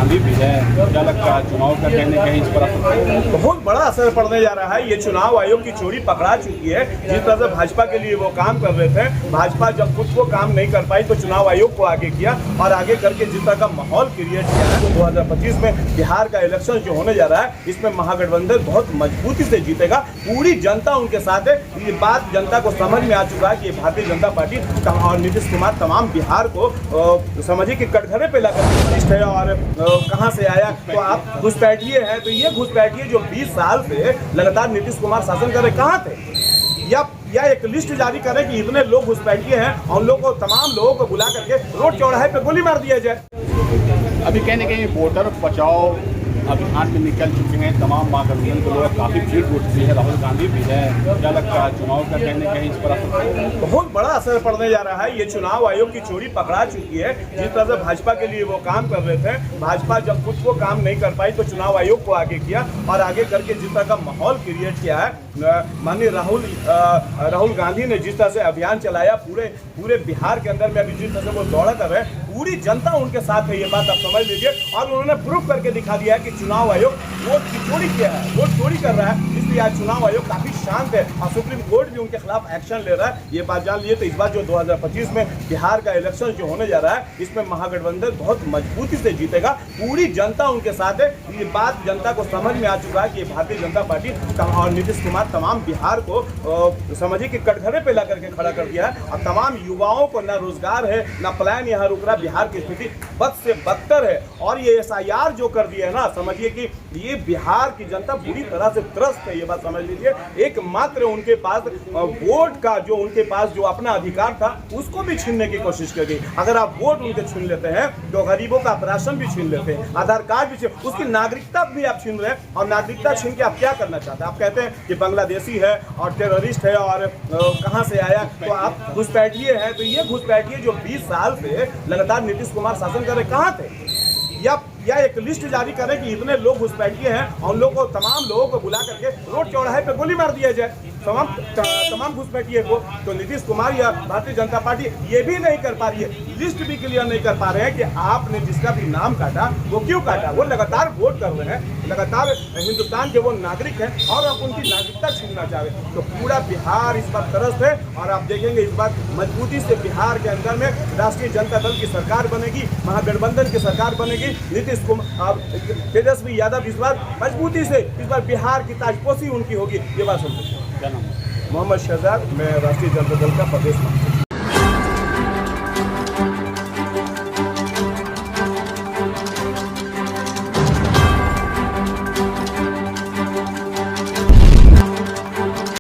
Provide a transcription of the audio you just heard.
गांधी भी है, क्या लगता है चुनाव का कहीं न कहीं इस पर असर बहुत बड़ा असर पड़ने जा रहा है। ये चुनाव आयोग की चोरी पकड़ा चुकी है। जिस तरह से भाजपा के लिए वो काम कर रहे थे, भाजपा जब खुद वो काम नहीं कर पाई तो चुनाव आयोग को आगे किया और आगे करके जिस तरह का माहौल क्रिएट किया है। तो 2025 में बिहार का इलेक्शन जो होने जा रहा है, इसमें महागठबंधन बहुत मजबूती से जीतेगा। पूरी जनता उनके साथ है। ये बात जनता को समझ में आ चुका है कि भारतीय जनता पार्टी और नीतीश कुमार तमाम बिहार को समझिए कि कटघरे पे लगा है। और कहां से आया तो आप घुसपैठिए हैं, तो ये घुसपैठिए जो 20 साल से लगातार नीतीश कुमार शासन कर रहे, कहां थे? या एक लिस्ट जारी करें कि इतने लोग घुसपैठिए हैं और उन लोगों को, तमाम लोगों को बुला करके रोड चौराहे पे गोली मार दिया जाए। अभी कहीं न कहीं वोटर बचाओ अभियान में निकल चुके हैं तमाम महागठबंधन के लोग, काफ़ी भीड़ उठती है, राहुल गांधी भी है, क्या लगता है चुनाव का कहीं न कहीं इस पर असर बहुत बड़ा असर पड़ने जा रहा है। ये चुनाव आयोग की चोरी पकड़ा चुकी है। जिस तरह से भाजपा के लिए वो काम कर रहे थे, भाजपा जब खुद वो काम नहीं कर पाई तो चुनाव आयोग को आगे किया और आगे करके जिस तरह का माहौल क्रिएट किया है। माननीय राहुल गांधी ने जिस तरह से अभियान चलाया पूरे बिहार के अंदर में, अभी जिस तरह से वो दौड़ा कर रहे हैं, पूरी जनता उनके साथ है। ये बात आप समझ लीजिए। और उन्होंने प्रूफ करके दिखा दिया है कि चुनाव आयोग वोट की चोरी किया है, वोट चोरी कर रहा है। इसलिए आज चुनाव आयोग काफी शांत है और सुप्रीम कोर्ट भी उनके खिलाफ एक्शन ले रहा है। ये बात जान लीजिए। तो इस बार जो 2025 में बिहार का इलेक्शन जो होने जा रहा है, इसमें महागठबंधन बहुत मजबूती से जीतेगा। पूरी जनता उनके साथ है। ये बात जनता को समझ में आ चुका है कि भारतीय जनता पार्टी और नीतीश कुमार तमाम बिहार को समझिए कि कटघरे पे ला करके खड़ा कर दिया है। और तमाम युवाओं को न रोजगार है, न पलायन यहाँ रुक रहा। बिहार की स्थिति बद से बदतर है। और ये SIR जो कर दिया है ना, समझिए कि ये बिहार की जनता बुरी तरह से त्रस्त है। ये बात समझ लीजिए। एकमात्र उनके पास वोट का जो उनके पास जो अपना अधिकार था, उसको भी छीनने की कोशिश कर गई। अगर आप वोट उनके छीन लेते हैं तो गरीबों का राशन भी छीन लेते हैं, आधार कार्ड भी छीन, उसकी नागरिकता भी आप छीन रहे हैं। और नागरिकता छीन के आप क्या करना चाहते हैं? आप कहते हैं कि बांग्लादेशी है और टेररिस्ट है और कहां से आया, तो आप घुसपैठिए हैं। तो ये घुसपैठिए जो 20 साल से लगातार नीतीश कुमार शासन कर रहे, कहां थे? या एक लिस्ट जारी करें कि इतने लोग घुसपैठिए हैं और उन लोगों को, तमाम लोगों को बुला करके रोड चौराहे पे गोली मार दिया जाए, तमाम घुसपैठिए को। तो नीतीश कुमार या भारतीय जनता पार्टी ये भी नहीं कर पा रही है, लिस्ट भी क्लियर नहीं कर पा रहे हैं कि आपने जिसका भी नाम काटा वो क्यों काटा। वो लगातार वोट कर रहे हैं, लगातार हिंदुस्तान के वो नागरिक हैं और आप उनकी नागरिकता छीनना चाह रहे हैं। तो पूरा बिहार इस बार त्रस्त है। और आप देखेंगे इस बार मजबूती से बिहार के अंदर में राष्ट्रीय जनता दल की सरकार बनेगी, महागठबंधन की सरकार बनेगी। नीतीश कुमार, तेजस्वी यादव इस बार मजबूती से इस बार बिहार की ताजपोशी उनकी होगी। ये बात सुनते हैं। क्या नाम है? मोहम्मद शहजाद, मैं राष्ट्रीय जनता दल का प्रदेश मंत्री।